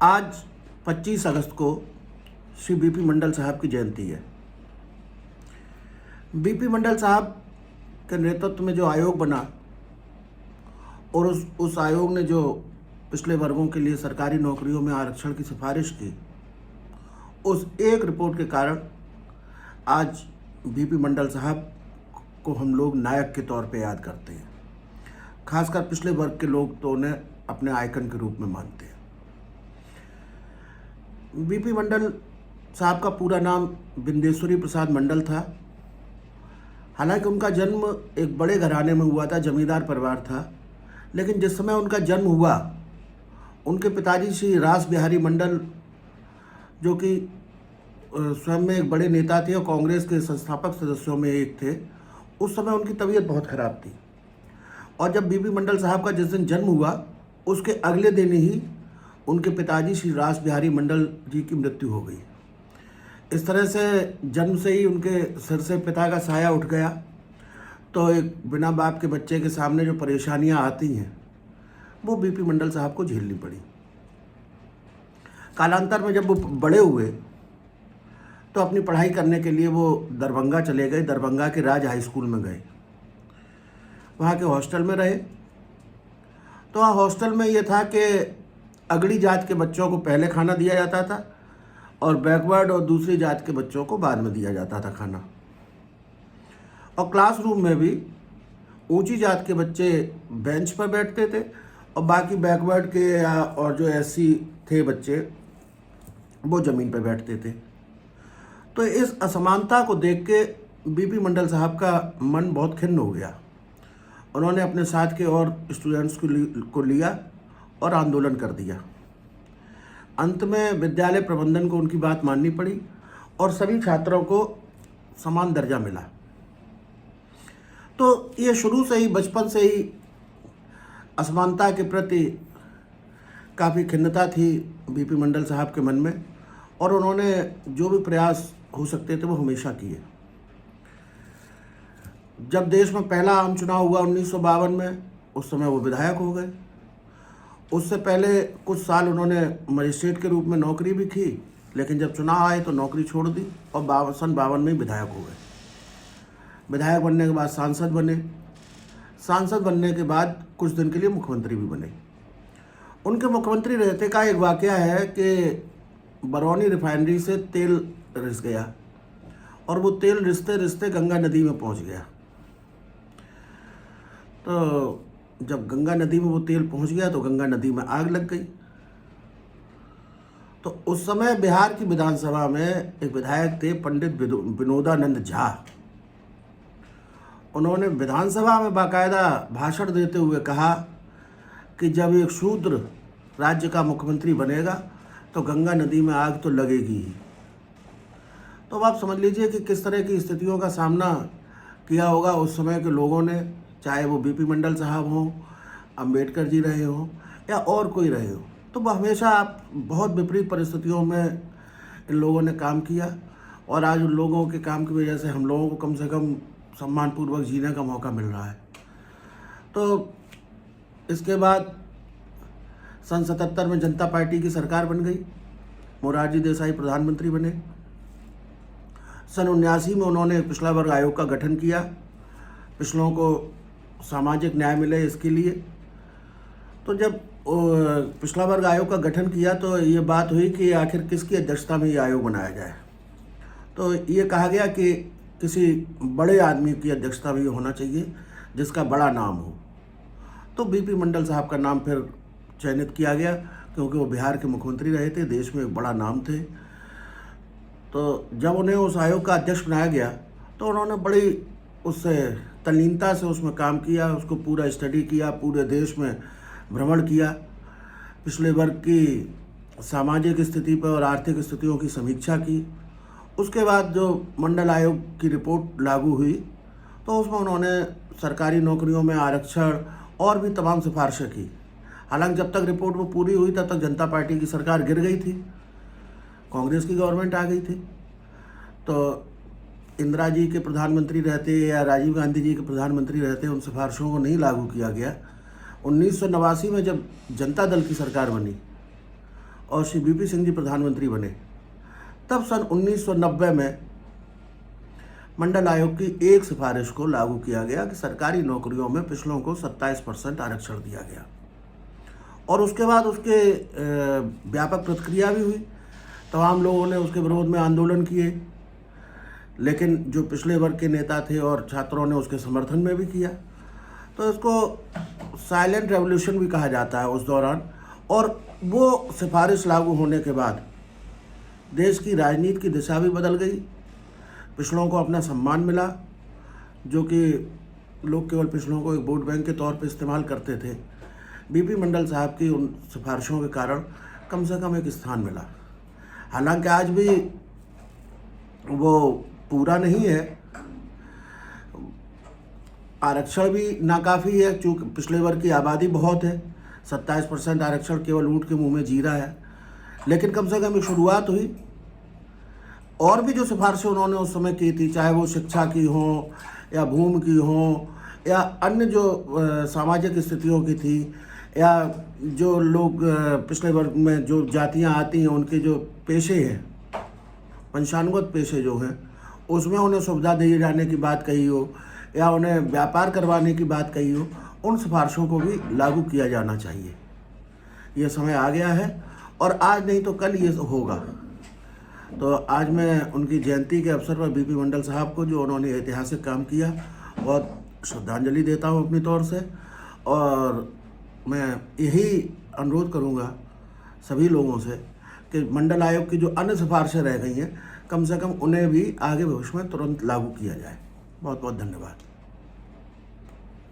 आज 25 अगस्त को श्री बीपी मंडल साहब की जयंती है। बीपी मंडल साहब के नेतृत्व में जो आयोग बना और उस आयोग ने जो पिछले वर्गों के लिए सरकारी नौकरियों में आरक्षण की सिफारिश की, उस एक रिपोर्ट के कारण आज बीपी मंडल साहब को हम लोग नायक के तौर पे याद करते हैं। खासकर पिछले वर्ग के लोग तो उन्हें अपने आइकन के रूप में मानते हैं। बीपी मंडल साहब का पूरा नाम बिंदेश्वरी प्रसाद मंडल था। हालांकि उनका जन्म एक बड़े घराने में हुआ था, जमींदार परिवार था, लेकिन जिस समय उनका जन्म हुआ उनके पिताजी श्री रास बिहारी मंडल, जो कि स्वयं में एक बड़े नेता थे और कांग्रेस के संस्थापक सदस्यों में एक थे, उस समय उनकी तबीयत बहुत ख़राब थी और जब बीपी मंडल साहब का जिस दिन जन्म हुआ उसके अगले दिन ही उनके पिताजी श्री रास बिहारी मंडल जी की मृत्यु हो गई। इस तरह से जन्म से ही उनके सिर से पिता का साया उठ गया। तो एक बिना बाप के बच्चे के सामने जो परेशानियां आती हैं वो बीपी मंडल साहब को झेलनी पड़ी। कालांतर में जब वो बड़े हुए तो अपनी पढ़ाई करने के लिए वो दरभंगा चले गए। दरभंगा के राज हाई स्कूल में गए, वहाँ के हॉस्टल में रहे। तो वहाँ हॉस्टल में ये था कि अगड़ी जात के बच्चों को पहले खाना दिया जाता था और बैकवर्ड और दूसरी जात के बच्चों को बाद में दिया जाता था खाना। और क्लासरूम में भी ऊंची जात के बच्चे बेंच पर बैठते थे और बाकी बैकवर्ड के और जो एससी थे बच्चे वो ज़मीन पर बैठते थे। तो इस असमानता को देख के बीपी मंडल साहब का मन बहुत खिन्न हो गया। उन्होंने अपने साथ के और स्टूडेंट्स को लिया और आंदोलन कर दिया। अंत में विद्यालय प्रबंधन को उनकी बात माननी पड़ी और सभी छात्रों को समान दर्जा मिला। तो ये शुरू से ही, बचपन से ही असमानता के प्रति काफ़ी खिन्नता थी बीपी मंडल साहब के मन में और उन्होंने जो भी प्रयास हो सकते थे वो हमेशा किए। जब देश में पहला आम चुनाव हुआ 1952 में, उस समय वो विधायक हो गए। उससे पहले कुछ साल उन्होंने मजिस्ट्रेट के रूप में नौकरी भी की, लेकिन जब चुनाव आए तो नौकरी छोड़ दी और सन 52 में ही विधायक हो गए। विधायक बनने के बाद सांसद बने। सांसद बनने के बाद कुछ दिन के लिए मुख्यमंत्री भी बने। उनके मुख्यमंत्री रहते का एक वाकया है कि बरौनी रिफाइनरी से तेल रिस गया और वो तेल रिसते रिसते गंगा नदी में पहुंच गया। तो जब गंगा नदी में वो तेल पहुंच गया तो गंगा नदी में आग लग गई। तो उस समय बिहार की विधानसभा में एक विधायक थे पंडित विनोदानंद झा। उन्होंने विधानसभा में बाकायदा भाषण देते हुए कहा कि जब एक शूद्र राज्य का मुख्यमंत्री बनेगा तो गंगा नदी में आग तो लगेगी ही। तो अब आप समझ लीजिए कि किस तरह की स्थितियों का सामना किया होगा उस समय के लोगों ने, चाहे वो बीपी मंडल साहब हों, अंबेडकर जी रहे हों या और कोई रहे हो। तो वो हमेशा बहुत विपरीत परिस्थितियों में इन लोगों ने काम किया और आज उन लोगों के काम की वजह से हम लोगों को कम से कम सम्मानपूर्वक जीने का मौका मिल रहा है। तो इसके बाद सन 77 में जनता पार्टी की सरकार बन गई। मोरारजी देसाई प्रधानमंत्री बने। सन 79 में उन्होंने पिछड़ा वर्ग आयोग का गठन किया, पिछड़ों को सामाजिक न्याय मिले इसके लिए। तो जब पिछड़ा वर्ग आयोग का गठन किया तो ये बात हुई कि आखिर किसकी अध्यक्षता में ये आयोग बनाया जाए। तो ये कहा गया कि किसी बड़े आदमी की अध्यक्षता में ये होना चाहिए जिसका बड़ा नाम हो। तो बीपी मंडल साहब का नाम फिर चयनित किया गया क्योंकि वो बिहार के मुख्यमंत्री रहे थे, देश में एक बड़ा नाम थे। तो जब उन्हें उस आयोग का अध्यक्ष बनाया गया तो उन्होंने बड़ी उससे तल्लीनता से उसमें काम किया, उसको पूरा स्टडी किया, पूरे देश में भ्रमण किया, पिछले वर्ग की सामाजिक स्थिति पर और आर्थिक स्थितियों की समीक्षा की। उसके बाद जो मंडल आयोग की रिपोर्ट लागू हुई तो उसमें उन्होंने सरकारी नौकरियों में आरक्षण और भी तमाम सिफारिशें की। हालांकि जब तक रिपोर्ट वो पूरी हुई तब तक जनता पार्टी की सरकार गिर गई थी, कांग्रेस की गवर्नमेंट आ गई थी। तो इंदिरा जी के प्रधानमंत्री रहते या राजीव गांधी जी के प्रधानमंत्री रहते उन सिफारिशों को नहीं लागू किया गया। 1989 में जब जनता दल की सरकार बनी और श्री बीपी सिंह जी प्रधानमंत्री बने, तब सन 1990 में मंडल आयोग की एक सिफारिश को लागू किया गया कि सरकारी नौकरियों में पिछड़ों को 27% आरक्षण दिया गया। और उसके बाद उसके व्यापक प्रतिक्रिया भी हुई, तमाम लोगों ने उसके विरोध में आंदोलन किए, लेकिन जो पिछले वर्ग के नेता थे और छात्रों ने उसके समर्थन में भी किया। तो इसको साइलेंट रेवोल्यूशन भी कहा जाता है उस दौरान। और वो सिफारिश लागू होने के बाद देश की राजनीति की दिशा भी बदल गई, पिछड़ों को अपना सम्मान मिला, जो कि लोग केवल पिछड़ों को एक वोट बैंक के तौर पर इस्तेमाल करते थे। बीपी मंडल साहब की उन सिफारिशों के कारण कम से कम एक स्थान मिला। हालांकि आज भी वो पूरा नहीं है, आरक्षण भी नाकाफ़ी है, चूँकि पिछले वर्ग की आबादी बहुत है, 27% आरक्षण केवल ऊँट के मुंह में जी रहा है, लेकिन कम से कम एक शुरुआत हुई। और भी जो सिफारिशें उन्होंने उस समय की थी, चाहे वो शिक्षा की हो या भूमि की हो या अन्य जो सामाजिक स्थितियों की थी, या जो लोग पिछले वर्ग में जो जातियां आती हैं उनके जो पेशे हैं, वंशानुगत पेशे जो हैं, उसमें उन्हें सुविधा दिए जाने की बात कही हो या उन्हें व्यापार करवाने की बात कही हो, उन सिफारिशों को भी लागू किया जाना चाहिए। ये समय आ गया है और आज नहीं तो कल ये होगा। तो आज मैं उनकी जयंती के अवसर पर बीपी मंडल साहब को, जो उन्होंने ऐतिहासिक काम किया, बहुत श्रद्धांजलि देता हूँ अपनी तौर से। और मैं यही अनुरोध करूँगा सभी लोगों से कि मंडल आयोग की जो अन्य सिफारिशें रह गई हैं, कम से कम उन्हें भी आगे भविष्य में तुरंत लागू किया जाए। बहुत बहुत धन्यवाद।